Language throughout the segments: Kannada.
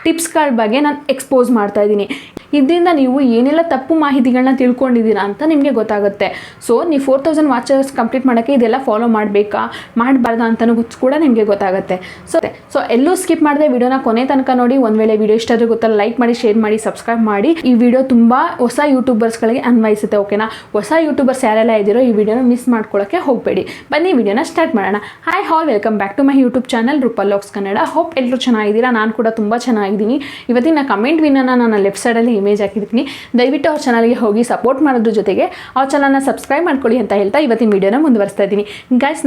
ಟಿಪ್ಸ್ಗಳ ಬಗ್ಗೆ ನಾನು ಎಕ್ಸ್ಪೋಸ್ ಮಾಡ್ತಾ ಇದ್ದೀನಿ. ಇದರಿಂದ ನೀವು ಏನೆಲ್ಲ ತಪ್ಪು ಮಾಹಿತಿಗಳನ್ನ ತಿಳ್ಕೊಂಡಿದ್ದೀರಾ ಅಂತ ನಿಮಗೆ ಗೊತ್ತಾಗುತ್ತೆ. ಸೊ ನೀವು 4000 ವಾಚಸ್ ಕಂಪ್ಲೀಟ್ ಮಾಡೋಕ್ಕೆ ಇದೆಲ್ಲ ಫಾಲೋ ಮಾಡಬೇಕಾ ಮಾಡಬಾರ್ದಾ ಅಂತಲೂ ಕೂಡ ನಿಮಗೆ ಗೊತ್ತಾಗುತ್ತೆ. ಸೊ ಎಲ್ಲೂ ಸ್ಕಿಪ್ ಮಾಡದೆ ವಿಡಿಯೋನ ಕೊನೆ ತನಕ ನೋಡಿ. ಒಂದು ವೇಳೆ ವಿಡಿಯೋ ಇಷ್ಟ ಆದರೆ ಗೊತ್ತಲ್ಲ, ಲೈಕ್ ಮಾಡಿ, ಶೇರ್ ಮಾಡಿ, ಸಬ್ಸ್ಕ್ರೈಬ್ ಮಾಡಿ. ಈ ವಿಡಿಯೋ ತುಂಬ ಹೊಸ ಯೂಟ್ಯೂಬರ್ಸ್ಗಳಿಗೆ ಅನ್ವಯಿಸುತ್ತೆ. ಓಕೆನಾ? ಹೊಸ ಯೂಟ್ಯೂಬರ್ಸ್ ಯಾರೆಲ್ಲ ಇದ್ದೀರೋ ಈ ವಿಡಿಯೋನ ಮಿಸ್ ಮಾಡ್ಕೊಳ್ಳೋಕ್ಕೆ ಹೋಗಬೇಡಿ. ಬನ್ನಿ ವಿಡಿಯೋನ ಸ್ಟಾರ್ಟ್ ಮಾಡೋಣ. Hi all, welcome back to my YouTube channel Rupal vlogs Kannada. Hope ಎಲ್ಲರೂ ಚೆನ್ನಾಗಿದ್ದೀರಾ. ನಾನು ಕೂಡ ತುಂಬ ಚೆನ್ನಾಗಿದ್ದೀನಿ. ಇವತ್ತಿನ ಕಮೆಂಟ್ ವಿನ್ನನ್ನು ನಾನು ಲೆಫ್ಟ್ ಸೈಡಲ್ಲಿ ಇಮೇಜ್ ಹಾಕಿದ್ದೀನಿ. ದಯವಿಟ್ಟು ಅವ್ರ ಚಾನಲ್ಗೆ ಹೋಗಿ ಸಪೋರ್ಟ್ ಮಾಡೋದ್ರ ಜೊತೆಗೆ ಅವ್ರ ಚಾನಲ್ನ ಸಬ್ಸ್ಕ್ರೈಬ್ ಮಾಡ್ಕೊಳ್ಳಿ ಅಂತ ಹೇಳ್ತಾ ಇವತ್ತಿನ ವಿಡಿಯೋನ ಮುಂದುವರಿಸ್ತಾ ಇದ್ದೀನಿ. ಗೈಸ್,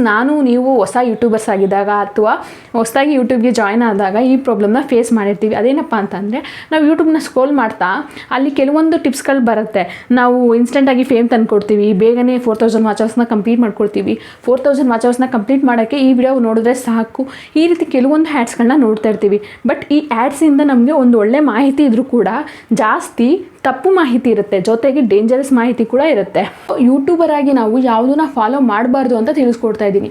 ನೀವು ಹೊಸ ಯೂಟ್ಯೂಬರ್ಸ್ ಆಗಿದ್ದಾಗ ಅಥವಾ ಹೊಸದಾಗಿ ಯೂಟ್ಯೂಬ್ಗೆ ಜಾಯ್ನ್ ಆದಾಗ ಈ ಪ್ರಾಬ್ಲಮ್ನ ಫೇಸ್ ಮಾಡಿರ್ತೀವಿ. ಅದೇನಪ್ಪ ಅಂತಂದರೆ, ನಾವು ಯೂಟ್ಯೂಬ್ನ ಸ್ಕ್ರೋಲ್ ಮಾಡ್ತಾ ಅಲ್ಲಿ ಕೆಲವೊಂದು ಟಿಪ್ಸ್ಗಳು ಬರುತ್ತೆ. ನಾವು ಇನ್ಸ್ಟೆಂಟಾಗಿ ಫೇಮ್ ತಂದುಕೊಡ್ತೀವಿ, ಬೇಗನೆ 4000 ವಾಚರ್ಸ್ನ ಕಂಪ್ಲೀಟ್ ಮಾಡ್ಕೊಡ್ತೀವಿ. 4000 ವಾಚರ್ಸ್ನ ಕಂಪ್ಲೀಟ್ ಮಾಡೋಕ್ಕೆ ಈ ವಿಡಿಯೋ ನೋಡಿದ್ರೆ ಸಾಕು, ಈ ರೀತಿ ಕೆಲವೊಂದು ಆ್ಯಡ್ಸ್ಗಳನ್ನ ನೋಡ್ತಾ ಇರ್ತೀವಿ. ಬಟ್ ಈ ಆ್ಯಡ್ಸಿಂದ ನಮಗೆ ಒಂದು ಒಳ್ಳೆ ಮಾಹಿತಿ ಇದ್ರೂ ಕೂಡ ಜಾಸ್ತಿ ತಪ್ಪು ಮಾಹಿತಿ ಇರುತ್ತೆ, ಜೊತೆಗೆ ಡೇಂಜರಸ್ ಮಾಹಿತಿ ಕೂಡ ಇರುತ್ತೆ. ಯೂಟ್ಯೂಬರ್ ಆಗಿ ನಾವು ಯಾವುದನ್ನ ಫಾಲೋ ಮಾಡಬಾರ್ದು ಅಂತ ತಿಳಿಸ್ಕೊಡ್ತಾ ಇದ್ದೀನಿ.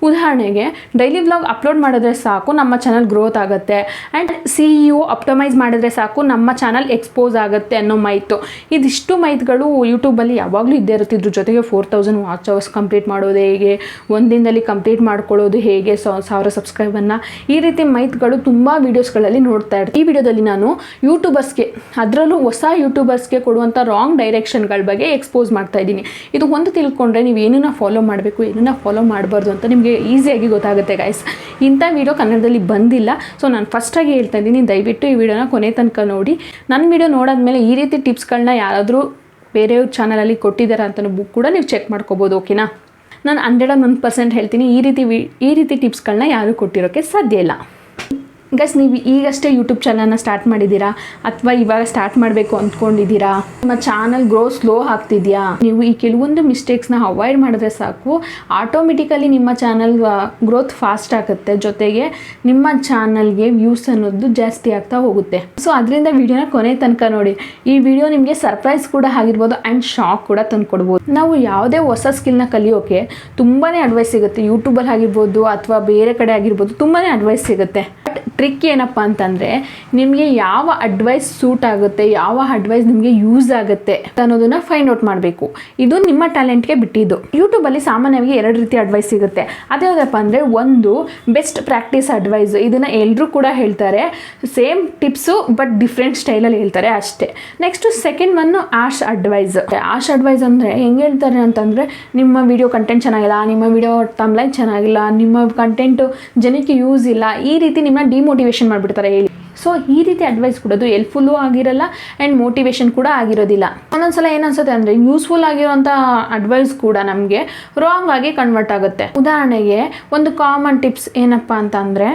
ಉದಾಹರಣೆಗೆ, ಡೈಲಿ ವ್ಲಾಗ್ ಅಪ್ಲೋಡ್ ಮಾಡಿದ್ರೆ ಸಾಕು ನಮ್ಮ ಚಾನಲ್ ಗ್ರೋತ್ ಆಗುತ್ತೆ, ಆ್ಯಂಡ್ CEO ಅಪ್ಟಮೈಸ್ ಮಾಡಿದ್ರೆ ಸಾಕು ನಮ್ಮ ಚಾನಲ್ ಎಕ್ಸ್ಪೋಸ್ ಆಗುತ್ತೆ ಅನ್ನೋ ಮಾಹಿತಿ. ಇದಿಷ್ಟು ಮಾಹಿತಿಗಳು ಯೂಟ್ಯೂಬಲ್ಲಿ ಯಾವಾಗಲೂ ಇದ್ದೇ ಇರುತ್ತೆ. ಇದ್ರ ಜೊತೆಗೆ 4000 ವಾಚ್ ಅವರ್ಸ್ ಕಂಪ್ಲೀಟ್ ಮಾಡೋದು ಹೇಗೆ, ಒಂದಿನದಲ್ಲಿ ಕಂಪ್ಲೀಟ್ ಮಾಡ್ಕೊಳ್ಳೋದು ಹೇಗೆ, 1000 ಸಬ್ಸ್ಕ್ರೈಬನ್ನು, ಈ ರೀತಿ ಮಾಹಿತಿಗಳು ತುಂಬ ವೀಡಿಯೋಸ್ಗಳಲ್ಲಿ ನೋಡ್ತಾ ಇರ್ತೀನಿ. ಈ ವಿಡಿಯೋದಲ್ಲಿ ನಾನು ಯೂಟ್ಯೂಬರ್ಸ್ಗೆ, ಅದರಲ್ಲೂ ಹೊಸ ಯೂಟ್ಯೂಬರ್ಸ್ಗೆ ಕೊಡುವಂಥ ರಾಂಗ್ ಡೈರೆಕ್ಷನ್ಗಳ ಬಗ್ಗೆ ಎಕ್ಸ್ಪೋಸ್ ಮಾಡ್ತಾ ಇದ್ದೀನಿ. ಇದು ಒಂದು ತಿಳ್ಕೊಂಡ್ರೆ ನೀವು ಏನನ್ನ ಫಾಲೋ ಮಾಡಬೇಕು, ಏನನ್ನ ಫಾಲೋ ಮಾಡಬಾರ್ದು ಅಂತ ನಿಮಗೆ ಈಸಿಯಾಗಿ ಗೊತ್ತಾಗುತ್ತೆ ಗೈಸ್. ಇಂಥ ವಿಡಿಯೋ ಕನ್ನಡದಲ್ಲಿ ಬಂದಿಲ್ಲ. ಸೊ ನಾನು ಫಸ್ಟಾಗಿ ಹೇಳ್ತಾ ಇದ್ದೀನಿ, ದಯವಿಟ್ಟು ಈ ವಿಡಿಯೋನ ಕೊನೆ ತನಕ ನೋಡಿ. ನನ್ನ ವಿಡಿಯೋ ನೋಡಾದ್ಮೇಲೆ ಈ ರೀತಿ ಟಿಪ್ಸ್ಗಳನ್ನ ಯಾರಾದರೂ ಬೇರೆಯವ್ರ ಚಾನಲಲ್ಲಿ ಕೊಟ್ಟಿದ್ದಾರೆ ಅಂತ ಕೂಡ ನೀವು ಚೆಕ್ ಮಾಡ್ಕೋಬೋದು. ಓಕೆನಾ? ನಾನು 101% ಹೇಳ್ತೀನಿ, ಈ ರೀತಿ ಟಿಪ್ಸ್ಗಳನ್ನ ಯಾರೂ ಕೊಟ್ಟಿರೋಕ್ಕೆ ಸಾಧ್ಯ ಇಲ್ಲ. ಗೈಸ್, ನೀವು ಈಗಷ್ಟೇ ಯೂಟ್ಯೂಬ್ ಚಾನಲ್ನ ಸ್ಟಾರ್ಟ್ ಮಾಡಿದ್ದೀರಾ ಅಥವಾ ಇವಾಗ ಸ್ಟಾರ್ಟ್ ಮಾಡಬೇಕು ಅಂದ್ಕೊಂಡಿದ್ದೀರಾ, ನಿಮ್ಮ ಚಾನಲ್ ಗ್ರೋ ಸ್ಲೋ ಆಗ್ತಿದೆಯಾ, ನೀವು ಈ ಕೆಲವೊಂದು ಮಿಸ್ಟೇಕ್ಸ್ನ ಅವಾಯ್ಡ್ ಮಾಡಿದ್ರೆ ಸಾಕು, ಆಟೋಮೆಟಿಕಲಿ ನಿಮ್ಮ ಚಾನಲ್ ಗ್ರೋತ್ ಫಾಸ್ಟ್ ಆಗುತ್ತೆ, ಜೊತೆಗೆ ನಿಮ್ಮ ಚಾನಲ್ಗೆ ವ್ಯೂಸ್ ಅನ್ನೋದು ಜಾಸ್ತಿ ಆಗ್ತಾ ಹೋಗುತ್ತೆ. ಸೊ ಅದರಿಂದ ವಿಡಿಯೋನ ಕೊನೆ ತನಕ ನೋಡಿ. ಈ ವಿಡಿಯೋ ನಿಮಗೆ ಸರ್ಪ್ರೈಸ್ ಕೂಡ ಆಗಿರ್ಬೋದು ಆ್ಯಂಡ್ ಶಾಕ್ ಕೂಡ ತಂದುಕೊಡ್ಬೋದು. ನಾವು ಯಾವುದೇ ಹೊಸ ಸ್ಕಿಲ್ನ ಕಲಿಯೋಕ್ಕೆ ತುಂಬಾ ಅಡ್ವೈಸ್ ಸಿಗುತ್ತೆ. ಯೂಟ್ಯೂಬಲ್ಲಿ ಆಗಿರ್ಬೋದು ಅಥವಾ ಬೇರೆ ಕಡೆ ಆಗಿರ್ಬೋದು, ತುಂಬಾ ಅಡ್ವೈಸ್ ಸಿಗುತ್ತೆ. ಬಟ್ ಟ್ರಿಕ್ ಏನಪ್ಪ ಅಂತಂದರೆ, ನಿಮಗೆ ಯಾವ ಅಡ್ವೈಸ್ ಸೂಟ್ ಆಗುತ್ತೆ, ಯಾವ ಅಡ್ವೈಸ್ ನಿಮಗೆ ಯೂಸ್ ಆಗುತ್ತೆ ಅನ್ನೋದನ್ನ ಫೈಂಡ್ ಔಟ್ ಮಾಡಬೇಕು. ಇದು ನಿಮ್ಮ ಟ್ಯಾಲೆಂಟ್ಗೆ ಬಿಟ್ಟಿದ್ದು. ಯೂಟ್ಯೂಬಲ್ಲಿ ಸಾಮಾನ್ಯವಾಗಿ 2 ರೀತಿ ಅಡ್ವೈಸ್ ಸಿಗುತ್ತೆ. ಅದ್ಯಾವುದಪ್ಪ ಅಂದರೆ, ಒಂದು ಬೆಸ್ಟ್ ಪ್ರಾಕ್ಟೀಸ್ ಅಡ್ವೈಸ್. ಇದನ್ನು ಎಲ್ಲರೂ ಕೂಡ ಹೇಳ್ತಾರೆ, ಸೇಮ್ ಟಿಪ್ಸು ಬಟ್ ಡಿಫ್ರೆಂಟ್ ಸ್ಟೈಲಲ್ಲಿ ಹೇಳ್ತಾರೆ ಅಷ್ಟೇ. Next second one ask advice. Ask advice ಅಂದರೆ ಹೆಂಗೆ ಹೇಳ್ತಾರೆ ಅಂತಂದರೆ, ನಿಮ್ಮ ವಿಡಿಯೋ ಕಂಟೆಂಟ್ ಚೆನ್ನಾಗಿಲ್ಲ, ನಿಮ್ಮ ವಿಡಿಯೋ ತಮ್ಲೈನ್ ಚೆನ್ನಾಗಿಲ್ಲ, ನಿಮ್ಮ ಕಂಟೆಂಟು ಜನಕ್ಕೆ ಯೂಸ್ ಇಲ್ಲ, ಈ ರೀತಿ ನಿಮ್ಮನ್ನ ಡಿಮೋಟಿವೇಶನ್ ಮಾಡಿಬಿಡ್ತಾರೆ ಹೇಳಿ. ಸೊ ಈ ರೀತಿ ಅಡ್ವೈಸ್ ಕೊಡೋದು ಹೆಲ್ಪ್ಫುಲ್ಲು ಆಗಿರಲ್ಲ ಆ್ಯಂಡ್ ಮೋಟಿವೇಶನ್ ಕೂಡ ಆಗಿರೋದಿಲ್ಲ. ಒಂದೊಂದ್ಸಲ ಏನನ್ಸುತ್ತೆ ಅಂದರೆ, ಯೂಸ್ಫುಲ್ ಆಗಿರೋಂಥ ಅಡ್ವೈಸ್ ಕೂಡ ನಮಗೆ ರಾಂಗ್ ಆಗಿ ಕನ್ವರ್ಟ್ ಆಗುತ್ತೆ. ಉದಾಹರಣೆಗೆ, ಒಂದು ಕಾಮನ್ ಟಿಪ್ಸ್ ಏನಪ್ಪ ಅಂತಂದರೆ,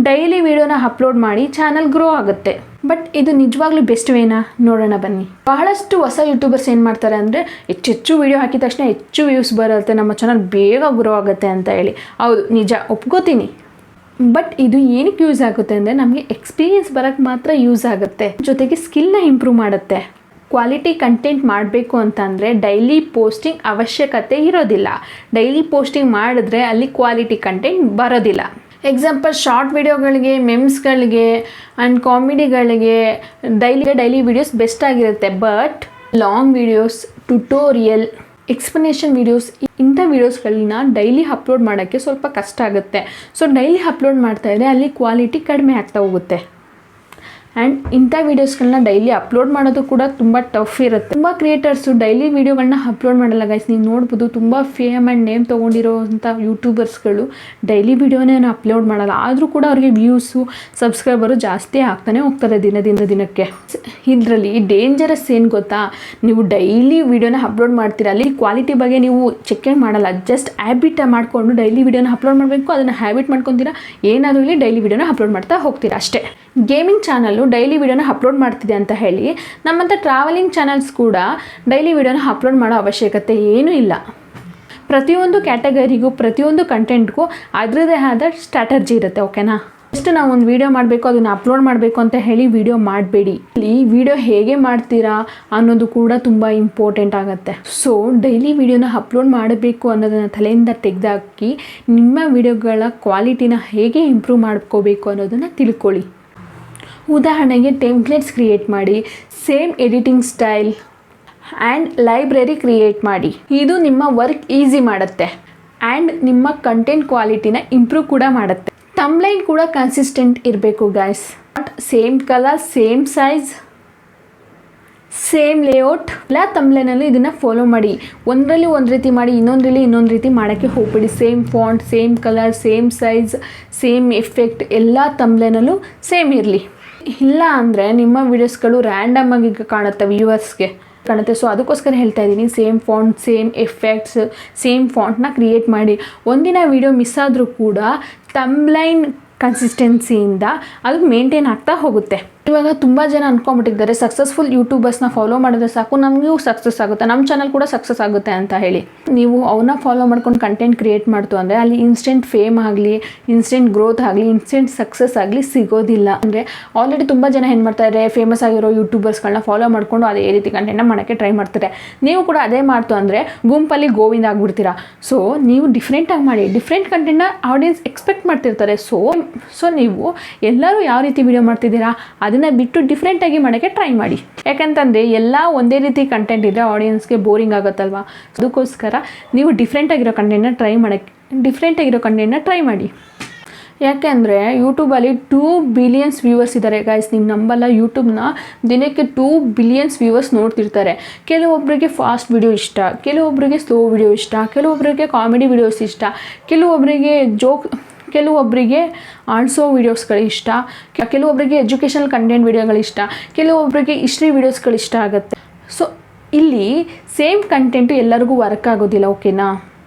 ಡೈಲಿ ವಿಡಿಯೋನ ಅಪ್ಲೋಡ್ ಮಾಡಿ ಚಾನಲ್ ಗ್ರೋ ಆಗುತ್ತೆ. ಬಟ್ ಇದು ನಿಜವಾಗ್ಲೂ ಬೆಸ್ಟ್ ವೇನಾ? ನೋಡೋಣ ಬನ್ನಿ. ಬಹಳಷ್ಟು ಹೊಸ ಯೂಟ್ಯೂಬರ್ಸ್ ಏನು ಮಾಡ್ತಾರೆ ಅಂದರೆ, ಹೆಚ್ಚು ವಿಡಿಯೋ ಹಾಕಿದ ತಕ್ಷಣ ಹೆಚ್ಚು ವ್ಯೂಸ್ ಬರುತ್ತೆ, ನಮ್ಮ ಚಾನಲ್ ಬೇಗ ಗ್ರೋ ಆಗುತ್ತೆ ಅಂತ ಹೇಳಿ. ಹೌದು, ನಿಜ, ಒಪ್ಕೋತೀನಿ. ಬಟ್ ಇದು ಏನಕ್ಕೆ ಯೂಸ್ ಆಗುತ್ತೆ ಅಂದರೆ, ನಮಗೆ ಎಕ್ಸ್ಪೀರಿಯನ್ಸ್ ಬರೋಕ್ಕೆ ಮಾತ್ರ ಯೂಸ್ ಆಗುತ್ತೆ, ಜೊತೆಗೆ ಸ್ಕಿಲ್ನ ಇಂಪ್ರೂವ್ ಮಾಡುತ್ತೆ. ಕ್ವಾಲಿಟಿ ಕಂಟೆಂಟ್ ಮಾಡಬೇಕು ಅಂತಂದರೆ ಡೈಲಿ ಪೋಸ್ಟಿಂಗ್ ಅವಶ್ಯಕತೆ ಇರೋದಿಲ್ಲ. ಡೈಲಿ ಪೋಸ್ಟಿಂಗ್ ಮಾಡಿದ್ರೆ ಅಲ್ಲಿ ಕ್ವಾಲಿಟಿ ಕಂಟೆಂಟ್ ಬರೋದಿಲ್ಲ. ಎಕ್ಸಾಂಪಲ್, ಶಾರ್ಟ್ ವಿಡಿಯೋಗಳಿಗೆ, ಮೆಮ್ಸ್ಗಳಿಗೆ ಆ್ಯಂಡ್ ಕಾಮಿಡಿಗಳಿಗೆ ಡೈಲಿ ವಿಡಿಯೋಸ್ ಬೆಸ್ಟ್ ಆಗಿರುತ್ತೆ. But long videos, tutorial, explanation videos, ಇಂಥ ವೀಡಿಯೋಸ್ಗಳನ್ನ ಡೈಲಿ ಅಪ್ಲೋಡ್ ಮಾಡೋಕ್ಕೆ ಸ್ವಲ್ಪ ಕಷ್ಟ ಆಗುತ್ತೆ. ಸೊ ಡೈಲಿ ಅಪ್ಲೋಡ್ ಮಾಡ್ತಾಯಿದ್ರೆ ಅಲ್ಲಿ ಕ್ವಾಲಿಟಿ ಕಡಿಮೆ ಆಗ್ತಾ ಹೋಗುತ್ತೆ. ಆ್ಯಂಡ್ ಇಂಥ ವೀಡಿಯೋಸ್ಗಳನ್ನ ಡೈಲಿ ಅಪ್ಲೋಡ್ ಮಾಡೋದು ಕೂಡ ತುಂಬ ಟಫ್ ಇರುತ್ತೆ. ತುಂಬ ಕ್ರಿಯೇಟರ್ಸು ಡೈಲಿ ವೀಡಿಯೋಗಳನ್ನ ಅಪ್ಲೋಡ್ ಮಾಡಲ್ಲ ಗೈಸ್. ನೀವು ನೋಡ್ಬೋದು, ತುಂಬ ಫೇಮ್ ಆ್ಯಂಡ್ ನೇಮ್ ತೊಗೊಂಡಿರೋಂಥ ಯೂಟ್ಯೂಬರ್ಸ್ಗಳು ಡೈಲಿ ವೀಡಿಯೋನೇ ಅಪ್ಲೋಡ್ ಮಾಡಲ್ಲ. ಆದರೂ ಕೂಡ ಅವ್ರಿಗೆ ವ್ಯೂಸು, ಸಬ್ಸ್ಕ್ರೈಬರು ಜಾಸ್ತಿ ಆಗ್ತಾನೆ ಹೋಗ್ತಾರೆ ದಿನಕ್ಕೆ. ಇದರಲ್ಲಿ ಡೇಂಜರಸ್ ಏನು ಗೊತ್ತಾ, ನೀವು ಡೈಲಿ ವೀಡಿಯೋನ ಅಪ್ಲೋಡ್ ಮಾಡ್ತೀರಾ, ಅಲ್ಲಿ ಕ್ವಾಲಿಟಿ ಬಗ್ಗೆ ನೀವು ಚೆಕ್ ಮಾಡಲ್ಲ. ಜಸ್ಟ್ ಹ್ಯಾಬಿಟ್ ಮಾಡಿಕೊಂಡು ಡೈಲಿ ವೀಡಿಯೋನ ಅಪ್ಲೋಡ್ ಮಾಡಬೇಕು, ಅದನ್ನು ಹ್ಯಾಬಿಟ್ ಮಾಡ್ಕೊತೀರಾ, ಏನಾದರೂ ಇಲ್ಲಿ ಡೈಲಿ ವೀಡಿಯೋನ ಅಪ್ಲೋಡ್ ಮಾಡ್ತಾ ಹೋಗ್ತೀರಾ ಅಷ್ಟೇ. ಗೇಮಿಂಗ್ ಚಾನಲ್ಲು ಡೈಲಿ ವೀಡಿಯೋನ ಅಪ್ಲೋಡ್ ಮಾಡ್ತಿದೆ ಅಂತ ಹೇಳಿ ನಮ್ಮಂಥ ಟ್ರಾವೆಲಿಂಗ್ ಚಾನಲ್ಸ್ ಕೂಡ ಡೈಲಿ ವೀಡಿಯೋನ ಅಪ್ಲೋಡ್ ಮಾಡೋ ಅವಶ್ಯಕತೆ ಏನೂ ಇಲ್ಲ. ಪ್ರತಿಯೊಂದು ಕ್ಯಾಟಗರಿಗೂ, ಪ್ರತಿಯೊಂದು ಕಂಟೆಂಟ್ಗೂ ಅದರದೇ ಆದ ಸ್ಟ್ರಾಟರ್ಜಿ ಇರುತ್ತೆ. ಓಕೆನಾ? ಜಸ್ಟ್ ನಾವು ಒಂದು ವೀಡಿಯೋ ಮಾಡಬೇಕು, ಅದನ್ನು ಅಪ್ಲೋಡ್ ಮಾಡಬೇಕು ಅಂತ ಹೇಳಿ ವೀಡಿಯೋ ಮಾಡಬೇಡಿ. ಇಲ್ಲಿ ವೀಡಿಯೋ ಹೇಗೆ ಮಾಡ್ತೀರಾ ಅನ್ನೋದು ಕೂಡ ತುಂಬ ಇಂಪಾರ್ಟೆಂಟ್ ಆಗುತ್ತೆ. ಸೊ ಡೈಲಿ ವೀಡಿಯೋನ ಅಪ್ಲೋಡ್ ಮಾಡಬೇಕು ಅನ್ನೋದನ್ನು ತಲೆಯಿಂದ ತೆಗೆದಾಕಿ ನಿಮ್ಮ ವೀಡಿಯೋಗಳ ಕ್ವಾಲಿಟಿನ ಹೇಗೆ ಇಂಪ್ರೂವ್ ಮಾಡ್ಕೋಬೇಕು ಅನ್ನೋದನ್ನು ತಿಳ್ಕೊಳ್ಳಿ. ಉದಾಹರಣೆಗೆ ಟೆಂಪ್ಲೇಟ್ಸ್ ಕ್ರಿಯೇಟ್ ಮಾಡಿ, same editing style and library create ಮಾಡಿ. ಇದು ನಿಮ್ಮ ವರ್ಕ್ ಈಸಿ ಮಾಡುತ್ತೆ ಆ್ಯಂಡ್ ನಿಮ್ಮ ಕಂಟೆಂಟ್ ಕ್ವಾಲಿಟಿನ ಇಂಪ್ರೂವ್ ಕೂಡ ಮಾಡುತ್ತೆ. ಥಂಬ್ನೈಲ್ ಕೂಡ ಕನ್ಸಿಸ್ಟೆಂಟ್ ಇರಬೇಕು guys. Same colour, same size, same layout. ಎಲ್ಲ ಥಂಬ್ನೈಲಲ್ಲಿ ಇದನ್ನು ಫಾಲೋ ಮಾಡಿ. ಒಂದರಲ್ಲಿ ಒಂದು ರೀತಿ ಮಾಡಿ, ಇನ್ನೊಂದರಲ್ಲಿ ಇನ್ನೊಂದು ರೀತಿ ಮಾಡೋಕ್ಕೆ ಹೋಗ್ಬೇಡಿ. Same font, same colour, same size, same effect ಎಲ್ಲ ಥಂಬ್ನೈಲಲ್ಲೂ ಸೇಮ್ ಇರಲಿ. ಇಲ್ಲ ಅಂದರೆ ನಿಮ್ಮ ವೀಡಿಯೋಸ್ಗಳು ರ್ಯಾಂಡಮ್ ಆಗಿ ಕಾಣುತ್ತೆ, ವ್ಯೂವರ್ಸ್ಗೆ ಕಾಣುತ್ತೆ. ಸೊ ಅದಕ್ಕೋಸ್ಕರ ಹೇಳ್ತಾ ಇದ್ದೀನಿ, same font, same effects, same ಫಾಂಟ್ನ ಕ್ರಿಯೇಟ್ ಮಾಡಿ. ಒಂದಿನ ವೀಡಿಯೋ ಮಿಸ್ ಆದರೂ ಕೂಡ ಥಂಬ್ನೈಲ್ ಕನ್ಸಿಸ್ಟೆನ್ಸಿಯಿಂದ ಅದು ಮೇಂಟೈನ್ ಆಗ್ತಾ ಹೋಗುತ್ತೆ. ಇವಾಗ ತುಂಬ ಜನ ಅಂದ್ಕೊಂಬಿಟ್ಟಿದ್ದಾರೆ ಸಕ್ಸಸ್ಫುಲ್ ಯೂಟ್ಯೂಬರ್ಸ್ನ ಫಾಲೋ ಮಾಡಿದ್ರೆ ಸಾಕು ನಮಗೂ ಸಕ್ಸಸ್ ಆಗುತ್ತೆ, ನಮ್ಮ ಚಾನಲ್ ಕೂಡ ಸಕ್ಸಸ್ ಆಗುತ್ತೆ ಅಂತ ಹೇಳಿ. ನೀವು ಅವನ್ನ ಫಾಲೋ ಮಾಡ್ಕೊಂಡು ಕಂಟೆಂಟ್ ಕ್ರಿಯೇಟ್ ಮಾಡ್ತು ಅಂದರೆ ಅಲ್ಲಿ ಇನ್ಸ್ಟೆಂಟ್ ಫೇಮ್ ಆಗಲಿ, ಇನ್ಸ್ಟೆಂಟ್ ಗ್ರೋತ್ ಆಗಲಿ, ಇನ್ಸ್ಟೆಂಟ್ ಸಕ್ಸಸ್ ಆಗಲಿ ಸಿಗೋದಿಲ್ಲ. ಅಂದರೆ ಆಲ್ರೆಡಿ ತುಂಬ ಜನ ಏನು ಮಾಡ್ತಾರೆ, ಫೇಮಸ್ ಆಗಿರೋ ಯೂಟ್ಯೂಬರ್ಸ್ಗಳನ್ನ ಫಾಲೋ ಮಾಡಿಕೊಂಡು ಅದೇ ರೀತಿ ಕಂಟೆಂಟ್ನ ಮಾಡೋಕ್ಕೆ ಟ್ರೈ ಮಾಡ್ತಾರೆ. ನೀವು ಕೂಡ ಅದೇ ಮಾಡ್ತು ಅಂದರೆ ಗುಂಪಲ್ಲಿ ಗೋವಿಂದ ಆಗಿಬಿಡ್ತೀರಾ. ಸೊ ನೀವು ಡಿಫ್ರೆಂಟಾಗಿ ಮಾಡಿ, ಡಿಫ್ರೆಂಟ್ ಕಂಟೆಂಟ್ನ ಆಡಿಯನ್ಸ್ ಎಕ್ಸ್ಪೆಕ್ಟ್ ಮಾಡ್ತಿರ್ತಾರೆ. ಸೊ ನೀವು ಎಲ್ಲರೂ ಯಾವ ರೀತಿ ವಿಡಿಯೋ ಮಾಡ್ತಿದ್ದೀರಾ ಅದನ್ನು ಬಿಟ್ಟು ಡಿಫ್ರೆಂಟಾಗಿ ಮಾಡೋಕ್ಕೆ ಟ್ರೈ ಮಾಡಿ. ಯಾಕಂತಂದರೆ ಎಲ್ಲ ಒಂದೇ ರೀತಿ ಕಂಟೆಂಟ್ ಇದ್ದರೆ ಆಡಿಯನ್ಸ್ಗೆ ಬೋರಿಂಗ್ ಆಗುತ್ತಲ್ವ. ಅದಕ್ಕೋಸ್ಕರ ನೀವು ಡಿಫ್ರೆಂಟಾಗಿರೋ ಕಂಟೆಂಟ್ನ ಟ್ರೈ ಮಾಡಿ. ಯಾಕೆಂದರೆ ಯೂಟ್ಯೂಬಲ್ಲಿ 2 ಬಿಲಿಯನ್ಸ್ ವ್ಯೂವರ್ಸ್ ಇದ್ದಾರೆ ಗೈಸ್. ನೀವು ನಂಬಲ್ಲ, ಯೂಟ್ಯೂಬ್ನ ದಿನಕ್ಕೆ 2 ಬಿಲಿಯನ್ಸ್ ವ್ಯೂವರ್ಸ್ ನೋಡ್ತಿರ್ತಾರೆ. ಕೆಲವೊಬ್ಬರಿಗೆ ಫಾಸ್ಟ್ ವಿಡಿಯೋ ಇಷ್ಟ, ಕೆಲವೊಬ್ಬರಿಗೆ ಸ್ಲೋ ವಿಡಿಯೋ ಇಷ್ಟ, ಕೆಲವೊಬ್ಬರಿಗೆ ಕಾಮಿಡಿ ವಿಡಿಯೋಸ್ ಇಷ್ಟ, ಕೆಲವೊಬ್ಬರಿಗೆ ಆಡ್ಸೋ ವೀಡಿಯೋಸ್ಗಳು ಇಷ್ಟ, ಕೆಲವೊಬ್ಬರಿಗೆ ಎಜುಕೇಷನಲ್ ಕಂಟೆಂಟ್ ವೀಡಿಯೋಗಳಿಷ್ಟ, ಕೆಲವೊಬ್ಬರಿಗೆ ಹಿಸ್ಟ್ರಿ ವೀಡಿಯೋಸ್ಗಳು ಇಷ್ಟ ಆಗುತ್ತೆ. ಸೊ ಇಲ್ಲಿ ಸೇಮ್ ಕಂಟೆಂಟು ಎಲ್ಲರಿಗೂ ವರ್ಕ್ ಆಗೋದಿಲ್ಲ, ಓಕೆನಾ?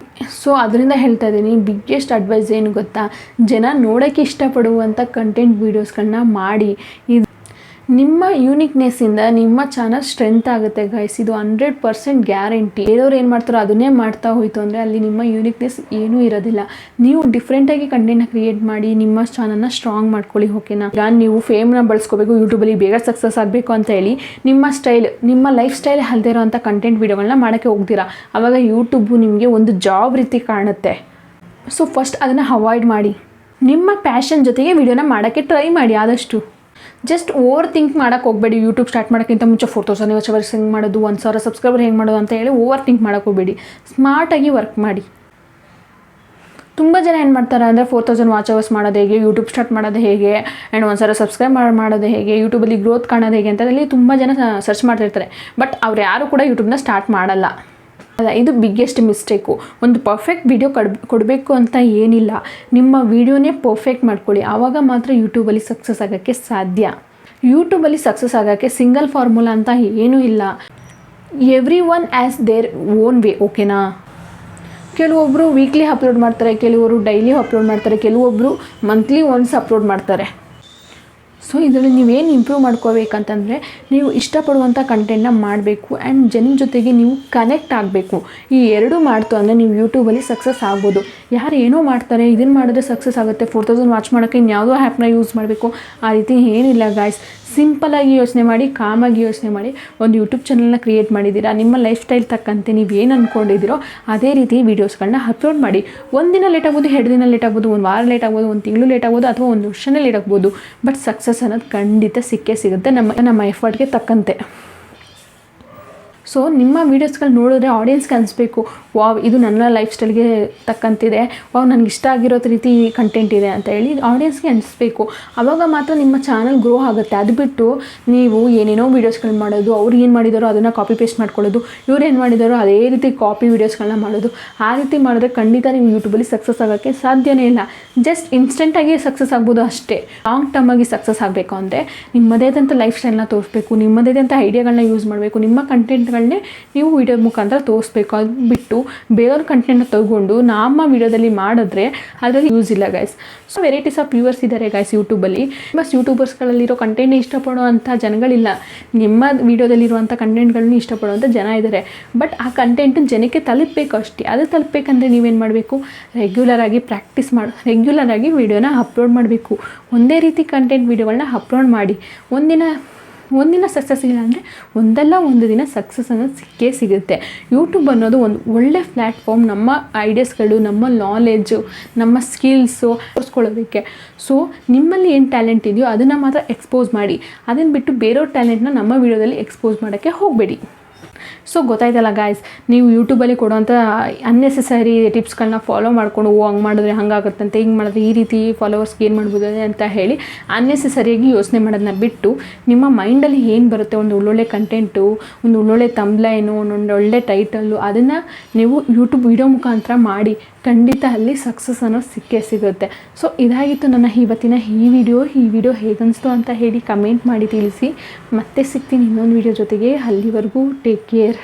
ಸೊ ಅದರಿಂದ ಹೇಳ್ತಾ ಇದ್ದೀನಿ, ಬಿಗ್ಗೆಸ್ಟ್ ಅಡ್ವೈಸ್ ಏನು ಗೊತ್ತಾ, ಜನ ನೋಡೋಕ್ಕೆ ಇಷ್ಟಪಡುವಂಥ ಕಂಟೆಂಟ್ ವೀಡಿಯೋಸ್ಗಳನ್ನ ಮಾಡಿ. ನಿಮ್ಮ ಯೂನಿಕ್ನೆಸ್ಸಿಂದ ನಿಮ್ಮ ಚಾನಲ್ ಸ್ಟ್ರೆಂತ್ ಆಗುತ್ತೆ ಗೈಸ್, ಇದು 100% ಗ್ಯಾರಂಟಿ. ಬೇರೆಯವ್ರು ಏನು ಮಾಡ್ತಾರೋ ಅದನ್ನೇ ಮಾಡ್ತಾ ಹೋಯಿತು ಅಂದರೆ ಅಲ್ಲಿ ನಿಮ್ಮ ಯೂನಿಕ್ನೆಸ್ ಏನೂ ಇರೋದಿಲ್ಲ. ನೀವು ಡಿಫ್ರೆಂಟಾಗಿ ಕಂಟೆಂಟ್ನ ಕ್ರಿಯೇಟ್ ಮಾಡಿ ನಿಮ್ಮ ಚಾನಲ್ನ ಸ್ಟ್ರಾಂಗ್ ಮಾಡ್ಕೊಳ್ಳಿ, ಓಕೆನಾ? ಈಗ ನೀವು ಫೇಮ್ನ ಬಳಸ್ಕೋಬೇಕು, ಯೂಟ್ಯೂಬಲ್ಲಿ ಬೇಗ ಸಕ್ಸಸ್ ಆಗಬೇಕು ಅಂತ ಹೇಳಿ ನಿಮ್ಮ ಲೈಫ್ ಸ್ಟೈಲ್ ಅಲ್ಲದೆ ಇರೋವಂಥ ಕಂಟೆಂಟ್ ವೀಡಿಯೋಗಳನ್ನ ಮಾಡೋಕ್ಕೆ ಹೋಗ್ತೀರಾ. ಆವಾಗ ಯೂಟ್ಯೂಬು ನಿಮಗೆ ಒಂದು ಜಾಬ್ ರೀತಿ ಕಾಣುತ್ತೆ. ಸೊ ಫಸ್ಟ್ ಅದನ್ನು ಅವಾಯ್ಡ್ ಮಾಡಿ. ನಿಮ್ಮ ಪ್ಯಾಷನ್ ಜೊತೆಗೆ ವೀಡಿಯೋನ ಮಾಡೋಕ್ಕೆ ಟ್ರೈ ಮಾಡಿ ಆದಷ್ಟು. ಜಸ್ಟ್ ಓವರ್ ಥಿಂಕ್ ಮಾಡೋಕ್ಕೆ ಹೋಗಬೇಡಿ. ಯೂಟ್ಯೂಬ್ ಸ್ಟಾರ್ಟ್ ಮಾಡೋಕ್ಕಿಂತ ಮುಂಚೆ 4000 ವಾಚವರ್ಸ್ ಹೆಂಗೆ ಮಾಡೋದು, 1000 ಸಬ್ಸ್ಕ್ರೈಬರ್ ಹೆಂಗೆ ಮಾಡೋದು ಅಂತ ಹೇಳಿ ಓವರ್ ಥಿಂಕ್ ಮಾಡೋಕ್ಕೆ ಹೋಗಬೇಡಿ. ಸ್ಮಾರ್ಟಾಗಿ ವರ್ಕ್ ಮಾಡಿ. ತುಂಬ ಜನ ಏನು ಮಾಡ್ತಾರೆ ಅಂದರೆ 4000 ವಾಚವರ್ಸ್ ಮಾಡೋದು ಹೇಗೆ, ಯೂಟ್ಯೂಬ್ ಸ್ಟಾರ್ಟ್ ಮಾಡೋದು ಹೇಗೆ, ಆ್ಯಂಡ್ 1000 ಸಬ್ಸ್ಕ್ರೈಬ್ ಮಾಡೋದು ಹೇಗೆ, ಯೂಟ್ಯೂಬಲ್ಲಿ ಗ್ರೋತ್ ಕಾಣೋದು ಹೇಗೆ ಅಂತ ಅಲ್ಲಿ ತುಂಬ ಜನ ಸರ್ಚ್ ಮಾಡ್ತಿರ್ತಾರೆ. ಬಟ್ ಅವ್ರು ಯಾರು ಕೂಡ ಯೂಟ್ಯೂಬ್ನ ಸ್ಟಾರ್ಟ್ ಮಾಡಲ್ಲ. ಇದು ಬಿಗ್ಗೆಸ್ಟ್ ಮಿಸ್ಟೇಕು. ಒಂದು ಪರ್ಫೆಕ್ಟ್ ವಿಡಿಯೋ ಕೊಡಬೇಕು ಅಂತ ಏನಿಲ್ಲ, ನಿಮ್ಮ ವಿಡಿಯೋನೇ ಪರ್ಫೆಕ್ಟ್ ಮಾಡ್ಕೊಳ್ಳಿ, ಆವಾಗ ಮಾತ್ರ ಯೂಟ್ಯೂಬಲ್ಲಿ ಸಕ್ಸಸ್ ಆಗೋಕ್ಕೆ ಸಾಧ್ಯ. ಯೂಟ್ಯೂಬಲ್ಲಿ ಸಕ್ಸಸ್ ಆಗೋಕ್ಕೆ ಸಿಂಗಲ್ ಫಾರ್ಮುಲಾ ಅಂತ ಏನೂ ಇಲ್ಲ. Every one as their own way, ಓಕೆನಾ? ಕೆಲವೊಬ್ಬರು ವೀಕ್ಲಿ ಅಪ್ಲೋಡ್ ಮಾಡ್ತಾರೆ, ಕೆಲವರು ಡೈಲಿ ಅಪ್ಲೋಡ್ ಮಾಡ್ತಾರೆ, ಕೆಲವೊಬ್ಬರು ಮಂತ್ಲಿ ಒನ್ಸ್ ಅಪ್ಲೋಡ್ ಮಾಡ್ತಾರೆ. ಸೊ ಇದರಲ್ಲಿ ನೀವೇನು ಇಂಪ್ರೂವ್ ಮಾಡ್ಕೋಬೇಕಂತಂದರೆ ನೀವು ಇಷ್ಟಪಡುವಂಥ ಕಂಟೆಂಟ್ನ ಮಾಡಬೇಕು ಆ್ಯಂಡ್ ಜನರ ಜೊತೆಗೆ ನೀವು ಕನೆಕ್ಟ್ ಆಗಬೇಕು. ಈ ಎರಡೂ ಮಾಡ್ತು ಅಂದರೆ ನೀವು ಯೂಟ್ಯೂಬಲ್ಲಿ ಸಕ್ಸಸ್ ಆಗ್ಬೋದು. ಯಾರು ಏನೋ ಮಾಡ್ತಾರೆ, ಇದನ್ನು ಮಾಡಿದ್ರೆ ಸಕ್ಸಸ್ ಆಗುತ್ತೆ, 4000 ವಾಚ್ ಮಾಡೋಕ್ಕೆ ಇನ್ಯಾವುದೋ ಆ್ಯಪ್ನ ಯೂಸ್ ಮಾಡಬೇಕು, ಆ ರೀತಿ ಏನಿಲ್ಲ ಗಾಯ್ಸ್. ಸಿಂಪಲಾಗಿ ಯೋಚನೆ ಮಾಡಿ, ಕಾಮಾಗಿ ಯೋಚನೆ ಮಾಡಿ, ಒಂದು ಯೂಟ್ಯೂಬ್ ಚಾನಲ್ನ ಕ್ರಿಯೇಟ್ ಮಾಡಿದ್ದೀರಾ, ನಿಮ್ಮ ಲೈಫ್ ಸ್ಟೈಲ್ ತಕ್ಕಂತೆ ನೀವು ಏನು ಅಂದ್ಕೊಂಡಿದ್ದೀರೋ ಅದೇ ರೀತಿ ವೀಡಿಯೋಸ್ಗಳನ್ನ ಅಪ್ಲೋಡ್ ಮಾಡಿ. ಒಂದಿನ ಲೇಟ್ ಆಗ್ಬೋದು, 2 ದಿನ ಲೇಟ್ ಆಗ್ಬೋದು, 1 ವಾರ ಲೇಟ್ ಆಗ್ಬೋದು, 1 ತಿಂಗಳು ಲೇಟ್ ಆಗ್ಬೋದು, ಅಥವಾ 1 ವರ್ಷನೇ ಲೇಟ್ ಆಗ್ಬೋದು. ಬಟ್ ಸಕ್ಸಸ್ ಅನ್ನೋದು ಖಂಡಿತ ಸಿಕ್ಕೇ ಸಿಗುತ್ತೆ ನಮ್ಮ ಎಫರ್ಟ್ಗೆ ತಕ್ಕಂತೆ. ಸೊ ನಿಮ್ಮ ವೀಡಿಯೋಸ್ಗಳು ನೋಡಿದ್ರೆ ಆಡಿಯನ್ಸ್ಗೆ ಅನಿಸ್ಬೇಕು, ವಾವ್ ಇದು ನನ್ನ ಲೈಫ್ ಸ್ಟೈಲ್ಗೆ ತಕ್ಕಂತಿದೆ, ವಾವ್ ನನಗೆ ಇಷ್ಟ ಆಗಿರೋ ರೀತಿ ಕಂಟೆಂಟ್ ಇದೆ ಅಂತ ಹೇಳಿ ಆಡಿಯನ್ಸ್ಗೆ ಅನಿಸ್ಬೇಕು. ಆವಾಗ ಮಾತ್ರ ನಿಮ್ಮ ಚಾನಲ್ ಗ್ರೋ ಆಗುತ್ತೆ. ಅದು ಬಿಟ್ಟು ನೀವು ಏನೇನೋ ವೀಡಿಯೋಸ್ಗಳನ್ನ ಮಾಡೋದು, ಅವ್ರು ಏನು ಮಾಡಿದಾರೋ ಅದನ್ನು ಕಾಪಿ ಪೇಸ್ಟ್ ಮಾಡ್ಕೊಳ್ಳೋದು, ಇವ್ರು ಏನು ಮಾಡಿದಾರೋ ಅದೇ ರೀತಿ ಕಾಪಿ ವೀಡಿಯೋಸ್ಗಳನ್ನ ಮಾಡೋದು, ಆ ರೀತಿ ಮಾಡಿದ್ರೆ ಖಂಡಿತ ನೀವು ಯೂಟ್ಯೂಬಲ್ಲಿ ಸಕ್ಸಸ್ ಆಗೋಕ್ಕೆ ಸಾಧ್ಯನೇ ಇಲ್ಲ. ಜಸ್ಟ್ ಇನ್ಸ್ಟೆಂಟಾಗಿ ಸಕ್ಸಸ್ ಆಗ್ಬೋದು ಅಷ್ಟೇ. ಲಾಂಗ್ ಟರ್ಮ್ ಆಗಿ ಸಕ್ಸಸ್ ಆಗಬೇಕು ಅಂದರೆ ನಿಮ್ಮದೇ ಆದಂಥ ಲೈಫ್ ಸ್ಟೈಲ್ನ ತೋರಿಸ್ಬೇಕು, ನಿಮ್ಮದೇ ಆದಂಥ ಐಡಿಯಾಗಳನ್ನ ಯೂಸ್ ಮಾಡಬೇಕು, ನಿಮ್ಮ ಕಂಟೆಂಟ್ಗಳನ್ನೇ ನೀವು ವಿಡಿಯೋ ಮುಖಾಂತರ ತೋರಿಸ್ಬೇಕು. ಅದು ಬಿಟ್ಟು ಬೇರೆಯವ್ರ ಕಂಟೆಂಟ್ನ ತಗೊಂಡು ನಮ್ಮ ವಿಡಿಯೋದಲ್ಲಿ ಮಾಡಿದ್ರೆ ಅದರಲ್ಲಿ ಯೂಸ್ ಇಲ್ಲ guys. So varieties of viewers ಇದ್ದಾರೆ ಗೈಸ್ ಯೂಟ್ಯೂಬಲ್ಲಿ. ಯೂಟ್ಯೂಬರ್ಸ್ಗಳಲ್ಲಿರೋ ಕಂಟೆಂಟ್ನೇ ಇಷ್ಟಪಡುವಂಥ ಜನಗಳಿಲ್ಲ, ನಿಮ್ಮ ವಿಡಿಯೋದಲ್ಲಿರುವಂಥ ಕಂಟೆಂಟ್ಗಳನ್ನ ಇಷ್ಟಪಡುವಂಥ ಜನ ಇದ್ದಾರೆ. ಬಟ್ ಆ ಕಂಟೆಂಟ್ ಜನಕ್ಕೆ ತಲುಪಬೇಕು ಅಷ್ಟೇ. ಅದು ತಲುಪಬೇಕಂದ್ರೆ ನೀವೇನು ಮಾಡಬೇಕು, ರೆಗ್ಯುಲರಾಗಿ ಪ್ರಾಕ್ಟೀಸ್ ರೆಗ್ಯುಲರಾಗಿ ವಿಡಿಯೋನ ಅಪ್ಲೋಡ್ ಮಾಡಬೇಕು. ಒಂದೇ ರೀತಿ ಕಂಟೆಂಟ್ ವಿಡಿಯೋಗಳನ್ನ ಅಪ್ಲೋಡ್ ಮಾಡಿ. ಒಂದಿನ ಒಂದಿನ ಸಕ್ಸಸ್ ಇಲ್ಲ ಅಂದರೆ ಒಂದಲ್ಲ ಒಂದು ದಿನ ಸಕ್ಸಸ್ ಅನ್ನೋದು ಸಿಕ್ಕೇ ಸಿಗುತ್ತೆ. ಯೂಟ್ಯೂಬ್ ಅನ್ನೋದು ಒಂದು ಒಳ್ಳೆ ಪ್ಲ್ಯಾಟ್ಫಾರ್ಮ್ ನಮ್ಮ ಐಡಿಯಾಸ್ಗಳು, ನಮ್ಮ ನಾಲೆಡ್ಜು, ನಮ್ಮ ಸ್ಕಿಲ್ಸು ತೋರಿಸ್ಕೊಳ್ಳೋದಕ್ಕೆ. ಸೊ ನಿಮ್ಮಲ್ಲಿ ಏನು ಟ್ಯಾಲೆಂಟ್ ಇದೆಯೋ ಅದನ್ನು ಮಾತ್ರ ಎಕ್ಸ್ಪೋಸ್ ಮಾಡಿ. ಅದನ್ನು ಬಿಟ್ಟು ಬೇರೆಯವ್ರ ಟ್ಯಾಲೆಂಟ್ನ ನಮ್ಮ ವೀಡಿಯೋದಲ್ಲಿ ಎಕ್ಸ್ಪೋಸ್ ಮಾಡೋಕ್ಕೆ ಹೋಗಬೇಡಿ. ಸೊ ಗೊತ್ತಾಯ್ತಲ್ಲ ಗಾಯ್ಸ್, ನೀವು ಯೂಟ್ಯೂಬಲ್ಲಿ ಕೊಡುವಂಥ ಅನ್ನೆಸೆಸರಿ ಟಿಪ್ಸ್ಗಳನ್ನ ಫಾಲೋ ಮಾಡ್ಕೊಂಡು ಹಂಗೆ ಮಾಡಿದ್ರೆ ಹಂಗಾಗುತ್ತಂತೆ, ಹಿಂಗೆ ಮಾಡಿದ್ರೆ ಈ ರೀತಿ ಫಾಲೋವರ್ಸ್ಗೆ ಏನು ಮಾಡ್ಬೋದು ಅಂತ ಹೇಳಿ ಅನ್ನೆಸೆಸರಿಯಾಗಿ ಯೋಚನೆ ಮಾಡೋದನ್ನ ಬಿಟ್ಟು ನಿಮ್ಮ ಮೈಂಡಲ್ಲಿ ಏನು ಬರುತ್ತೆ, ಒಂದು ಒಳ್ಳೊಳ್ಳೆ ಕಂಟೆಂಟು, ಒಂದು ಒಳ್ಳೊಳ್ಳೆ ತಂಬ್ಲೈನು, ಒಂದೊಂದು ಒಳ್ಳೆ ಟೈಟಲ್ಲು, ಅದನ್ನು ನೀವು ಯೂಟ್ಯೂಬ್ ವೀಡಿಯೋ ಮುಖಾಂತರ ಮಾಡಿ ಖಂಡಿತ ಅಲ್ಲಿ ಸಕ್ಸಸ್ ಅನ್ನೋದು ಸಿಕ್ಕೇ ಸಿಗುತ್ತೆ. ಸೊ ಇದಾಗಿತ್ತು ನನ್ನ ಇವತ್ತಿನ ಈ ವಿಡಿಯೋ ಹೇಗನ್ನಿಸ್ತು ಅಂತ ಹೇಳಿ ಕಮೆಂಟ್ ಮಾಡಿ ತಿಳಿಸಿ. ಮತ್ತೆ ಸಿಗ್ತೀನಿ ಇನ್ನೊಂದು ವಿಡಿಯೋ ಜೊತೆಗೆ. ಅಲ್ಲಿವರೆಗೂ ಟೇಕ್ ಕೇರ್.